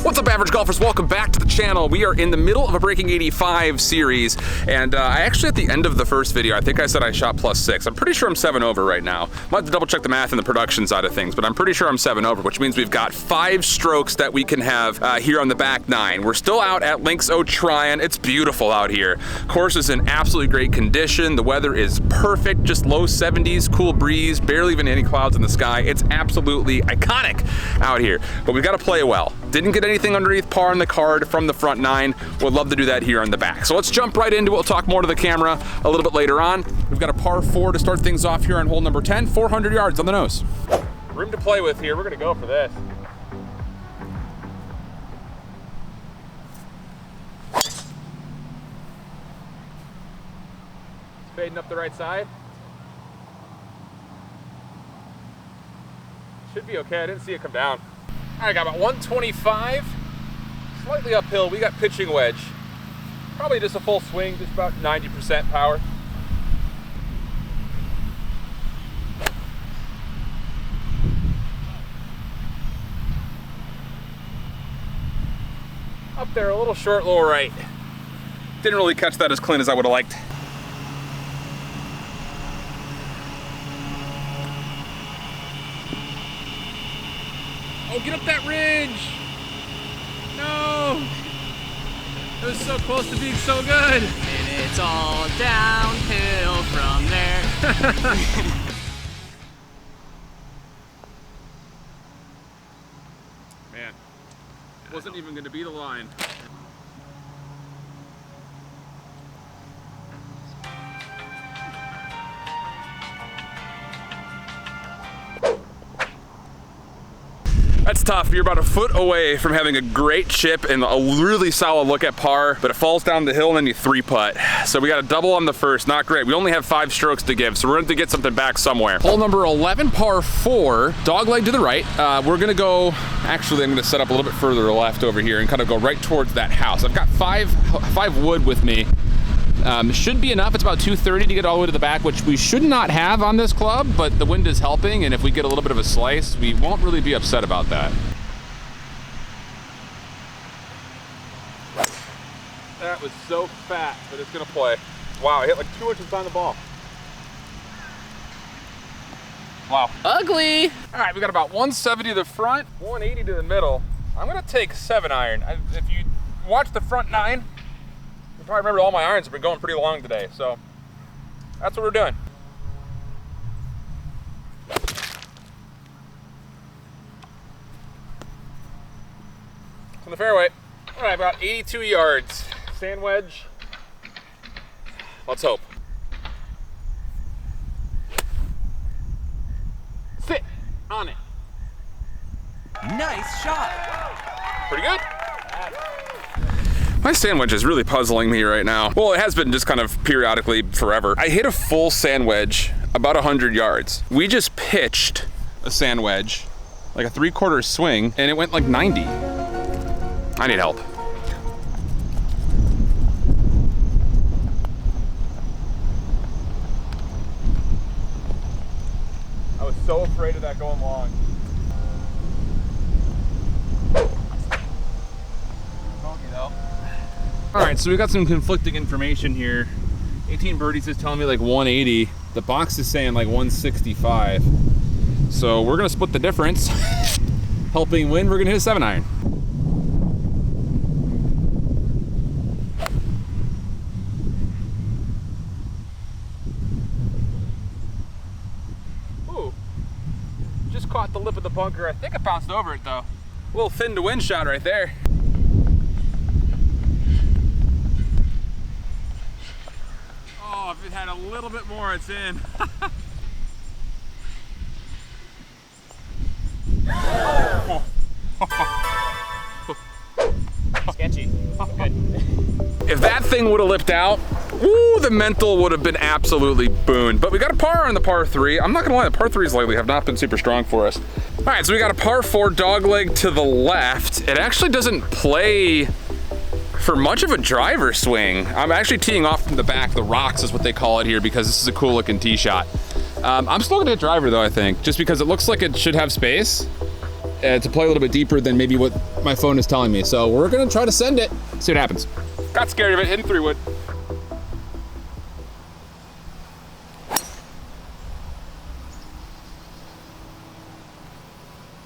What's up, average golfers? Welcome back to the channel. We are in the middle of a Breaking 85 series, and I actually, at the end of the first video, I think I said I shot +6. I'm pretty sure I'm 7 over right now. Might have to double check the math and the production side of things, but I'm pretty sure I'm 7 over, which means we've got 5 strokes that we can have here on the back 9. We're still out at Links O Tryon. It's beautiful out here. Course is in absolutely great condition. The weather is perfect, just low 70s, cool breeze, barely even any clouds in the sky. It's absolutely iconic out here, but we've got to play well. Didn't get anything underneath par on the card from the front 9. Would love to do that here on the back. So let's jump right into it. We'll talk more to the camera a little bit later on. We've got a par 4 to start things off here on hole number 10, 400 yards on the nose. Room to play with here. We're gonna go for this. It's fading up the right side. Should be okay. I didn't see it come down. All right, got about 125, slightly uphill. We got pitching wedge. Probably just a full swing, just about 90% power. Up there, a little short, lower right. Didn't really catch that as clean as I would have liked. Oh, get up that ridge! No! It was so close to being so good! And it's all downhill from there. Man, wasn't even gonna be the line. That's tough. You're about a foot away from having a great chip and a really solid look at par, but it falls down the hill and then you 3-putt. So we got a double on the first, not great. We only have 5 strokes to give, so we're going to get something back somewhere. Hole number 11, par 4, dog leg to the right. We're gonna go, actually I'm gonna set up a little bit further left over here and kind of go right towards that house. I've got five wood with me. Should be enough. It's about 230 to get all the way to the back, which we should not have on this club, but the wind is helping, and if we get a little bit of a slice, we won't really be upset about that. That was so fat, but it's gonna play. Wow, I hit like 2 inches on the ball. Wow. Ugly! All right, we got about 170 to the front, 180 to the middle. I'm gonna take 7-iron. If you watch the front 9, you probably remember all my irons have been going pretty long today, so that's what we're doing. On the fairway. All right, about 82 yards. Sand wedge. Let's hope. Sit on it. Nice shot! Pretty good. My sand wedge is really puzzling me right now. Well, it has been just kind of periodically forever. I hit a full sand wedge about 100 yards. We just pitched a sand wedge, like a 3/4 swing, and it went like 90. I need help. I was so afraid of that going long. All right, so we got some conflicting information here. 18 birdies is telling me like 180. The box is saying like 165. So we're gonna split the difference. Helping win, we're gonna hit a 7-iron. Ooh, just caught the lip of the bunker. I think I bounced over it though. A little thin to wind shot right there. Oh, if it had a little bit more, it's in. Sketchy. Good. If that thing would have lipped out, woo, the mental would have been absolutely booned. But we got a par on the par 3. I'm not gonna lie, the par 3s lately have not been super strong for us. All right, so we got a par 4 dog leg to the left. It actually doesn't play for much of a driver swing. I'm actually teeing off from the back. The rocks is what they call it here because this is a cool looking tee shot. I'm still gonna hit driver though, I think, just because it looks like it should have space to play a little bit deeper than maybe what my phone is telling me. So we're gonna try to send it, see what happens. Got scared of it, hitting 3-wood.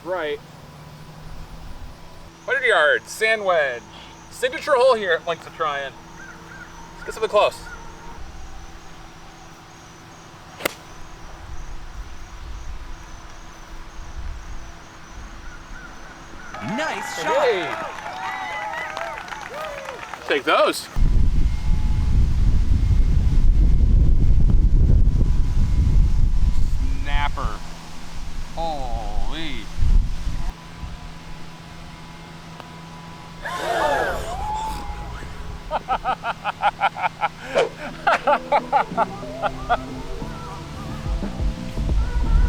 Right. 100 yards, sand wedge. Signature hole here at Links of Tryon. Let's get something close. Nice shot. Hey. Take those. Snapper. Holy.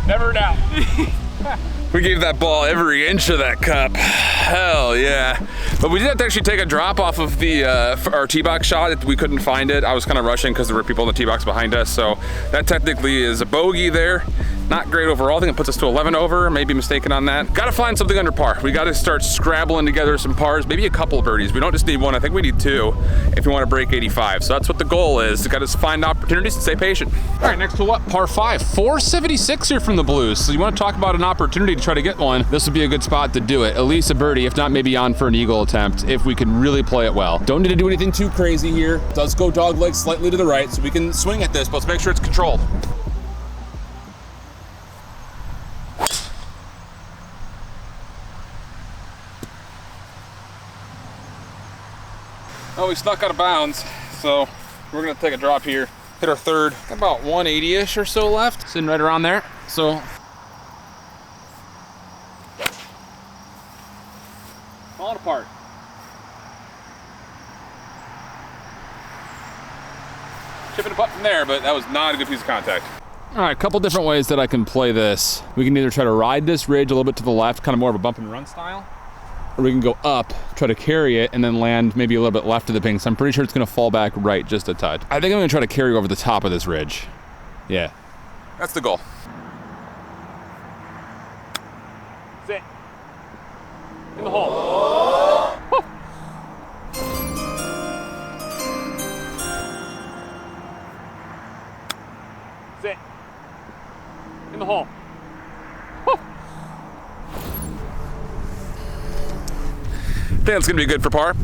Never doubt. We gave that ball every inch of that cup. Hell yeah. But we did have to actually take a drop off of the our tee box shot. We couldn't find it. I was kind of rushing because there were people in the tee box behind us. So that technically is a bogey there. Not great overall. I think it puts us to 11 over. Maybe mistaken on that. Got to find something under par. We got to start scrabbling together some pars, maybe a couple of birdies. We don't just need one. I think we need 2 if we want to break 85. So that's what the goal is. Got to find opportunities and stay patient. All right, next hole up, par 5. 476 here from the Blues. So you want to talk about an opportunity to try to get one. This would be a good spot to do it. At least a birdie, if not maybe on for an eagle attempt, if we can really play it well. Don't need to do anything too crazy here. It does go dog leg slightly to the right, so we can swing at this, but let's make sure it's controlled. Oh, we snuck out of bounds, so we're gonna take a drop here. Hit our third, got about 180-ish or so left, sitting right around there. So, falling apart. Chipping a putt from there, but that was not a good piece of contact. All right, a couple different ways that I can play this. We can either try to ride this ridge a little bit to the left, kind of more of a bump and run style, or we can go up, try to carry it, and then land maybe a little bit left of the pin. So I'm pretty sure it's gonna fall back right just a touch. I think I'm gonna try to carry over the top of this ridge. Yeah, that's the goal. Sit. In the hole. Woo. Sit. In the hole. Woo. I think that's gonna be good for par.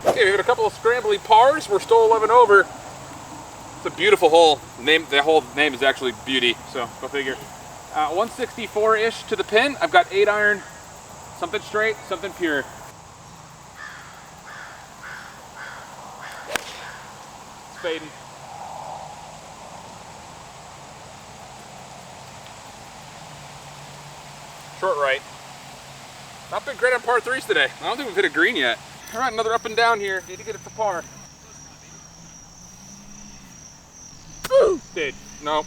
Okay, we hit a couple of scrambly pars. We're still 11 over. It's a beautiful hole. The whole name is actually Beauty, so go figure. 164-ish to the pin. I've got 8-iron, something straight, something pure. It's fading. Short right. Not been great on par 3s today. I don't think we've hit a green yet. All right, another up and down here. Need to get it for par. Ooh, did. No.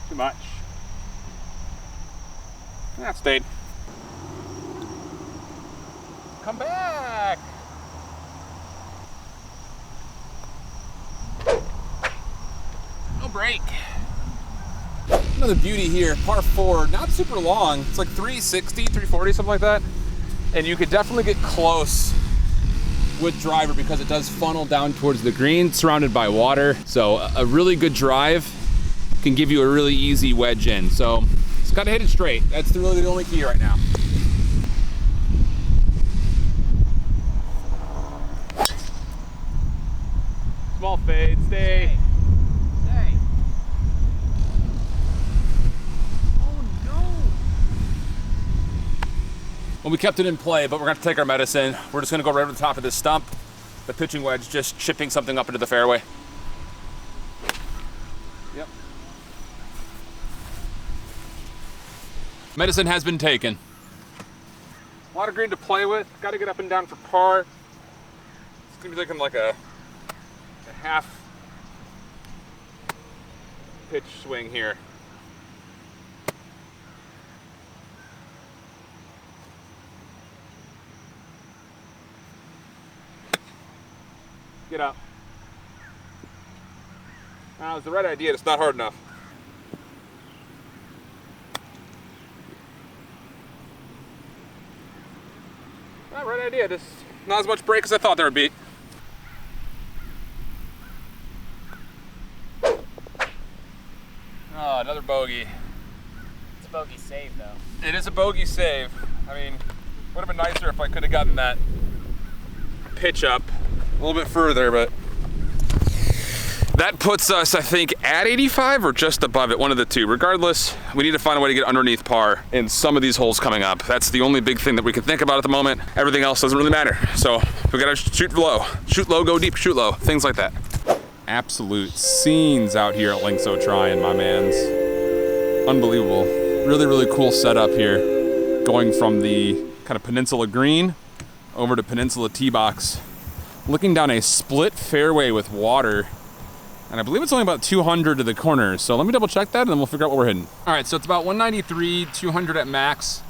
Too much. That stayed. Come back. No break. Another beauty here, par 4, not super long. It's like 360, 340, something like that. And you could definitely get close with driver because it does funnel down towards the green, surrounded by water. So a really good drive can give you a really easy wedge in. So it's gotta hit it straight. That's really the only key right now. Small fade, stay. Well, we kept it in play, but we're gonna take our medicine. We're just gonna go right over the top of this stump. The pitching wedge just chipping something up into the fairway. Yep. Medicine has been taken. A lot of green to play with. Gotta get up and down for par. It's gonna be looking like a half pitch swing here. Get up. That was the right idea, it's not hard enough. Right idea, just not as much break as I thought there would be. Oh, another bogey. It's a bogey save, though. It is a bogey save. I mean, would have been nicer if I could have gotten that pitch up a little bit further, but that puts us, I think, at 85 or just above it, one of the two. Regardless, we need to find a way to get underneath par in some of these holes coming up. That's the only big thing that we can think about at the moment. Everything else doesn't really matter. So we gotta shoot low, go deep, shoot low, things like that. Absolute scenes out here at Linkso Tryon, my mans. Unbelievable. Really, really cool setup here. Going from the kind of peninsula green over to peninsula tee box. Looking down a split fairway with water. And I believe it's only about 200 to the corner. So let me double check that and then we'll figure out what we're hitting. All right, so it's about 193, 200 at max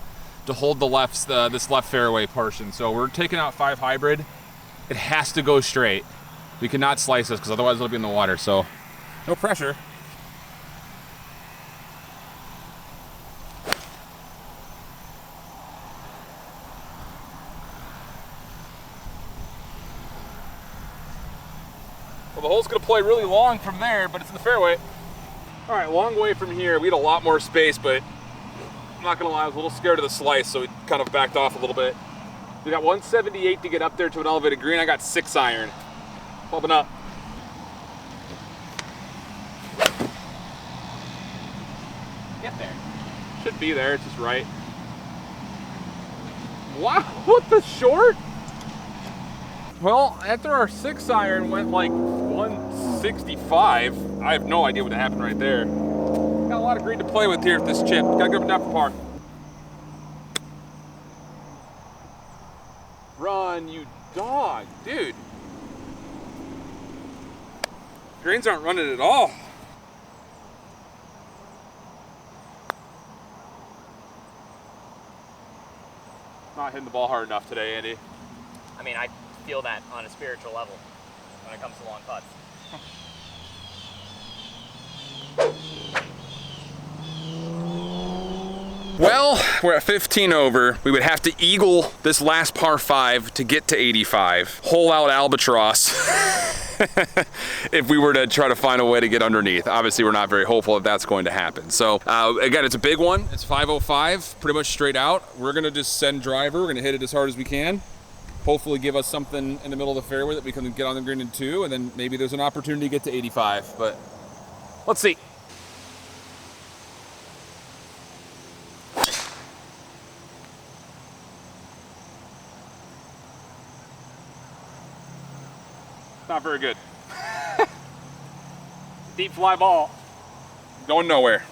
to hold the this left fairway portion. So we're taking out 5 hybrid. It has to go straight. We cannot slice this because otherwise it'll be in the water. So no pressure. Well, the hole's gonna play really long from there, but it's in the fairway. All right, long way from here. We had a lot more space, but I'm not gonna lie, I was a little scared of the slice, so we kind of backed off a little bit. We got 178 to get up there to an elevated green. I got 6 iron. Pumping up. Get there. Should be there, it's just right. Wow, what the short? Well, after our 6 iron went like 165, I have no idea what happened right there. Got a lot of green to play with here at this chip. Gotta go up and down for par. Run, you dog, dude. Greens aren't running at all. Not hitting the ball hard enough today, Andy. I mean, I feel that on a spiritual level when it comes to long putts. Well, we're at 15 over. We would have to eagle this last par 5 to get to 85. Hole out albatross if we were to try to find a way to get underneath. Obviously, we're not very hopeful that that's going to happen. So again, it's a big one. It's 505, pretty much straight out. We're gonna just send driver. We're gonna hit it as hard as we can. Hopefully give us something in the middle of the fairway that we can get on the green in 2, and then maybe there's an opportunity to get to 85, but let's see. Not very good. Deep fly ball. Going nowhere.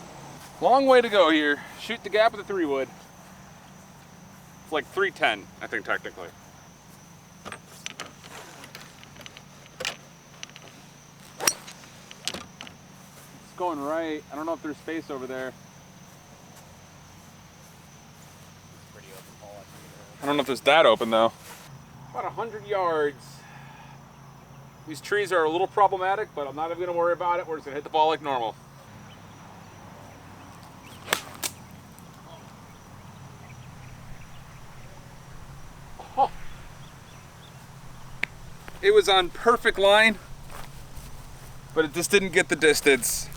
Long way to go here. Shoot the gap with a 3-wood. It's like 310, I think, technically. It's going right. I don't know if there's space over there. It's pretty open hole. I don't know if it's that open though. About 100 yards. These trees are a little problematic, but I'm not even gonna worry about it. We're just gonna hit the ball like normal. Oh. It was on perfect line, but it just didn't get the distance.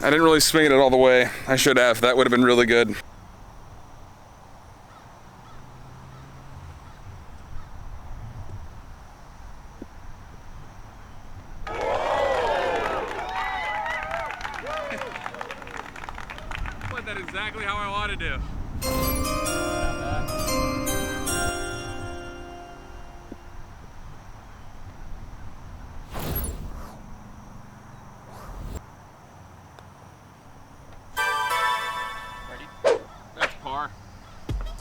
I didn't really swing it all the way. I should have. That would have been really good. That exactly how I want to do. Ready? That's par.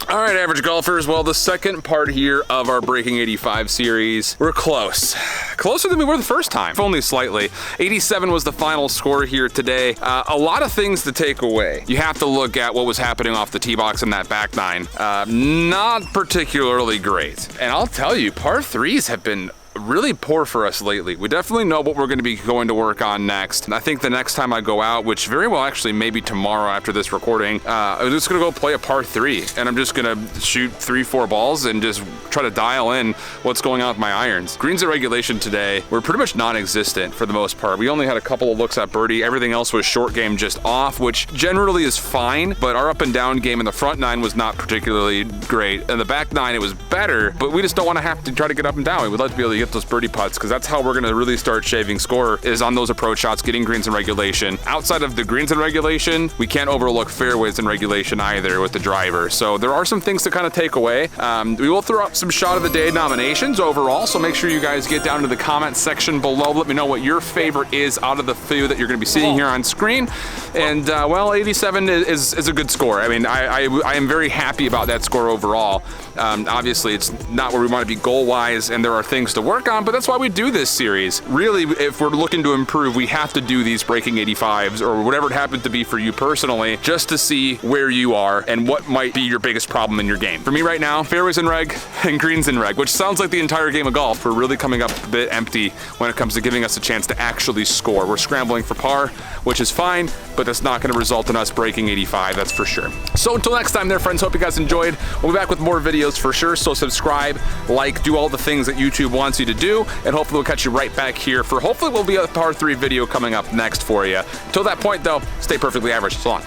All right, average golfers. Well, the second part here of our Breaking 85 series, we're close. closer than we were the first time, if only slightly. 87 was the final score here today. A lot of things to take away. You have to look at what was happening off the tee box in that back nine. Not particularly great. And I'll tell you, par threes have been really poor for us lately. We definitely know what we're going to be going to work on next. And I think the next time I go out, which very well actually maybe tomorrow after this recording, I'm just going to go play a par three, and I'm just going to shoot 3-4 balls and just try to dial in what's going on with my irons. Greens at regulation today were pretty much non-existent for the most part. We only had a couple of looks at birdie. Everything else was short game just off, which generally is fine, but our up and down game in the front nine was not particularly great. In the back nine, it was better, but we just don't want to have to try to get up and down. We would like to be able to get those birdie putts, because that's how we're going to really start shaving score, is on those approach shots, getting greens in regulation. Outside of the greens in regulation, we can't overlook fairways in regulation either with the driver. So there are some things to kind of take away. We will throw up some shot of the day nominations overall, so make sure you guys get down to the comment section below. Let me know what your favorite is out of the few that you're going to be seeing here on screen. And well, 87 is a good score. I mean, I am very happy about that score overall. Obviously, it's not where we want to be goal-wise, and there are things to work on, but that's why we do this series. Really, if we're looking to improve, we have to do these breaking 85s or whatever it happened to be for you personally, just to see where you are and what might be your biggest problem in your game. For me right now, fairways in reg and greens in reg, which sounds like the entire game of golf. We're really coming up a bit empty when it comes to giving us a chance to actually score. We're scrambling for par, which is fine, but that's not going to result in us breaking 85, that's for sure. So until next time there, friends, hope you guys enjoyed. We'll be back with more videos for sure, so subscribe, like, do all the things that YouTube wants you to do, and hopefully we'll catch you right back here for hopefully will be a par 3 video coming up next for you. Until that point though, stay perfectly average. So long.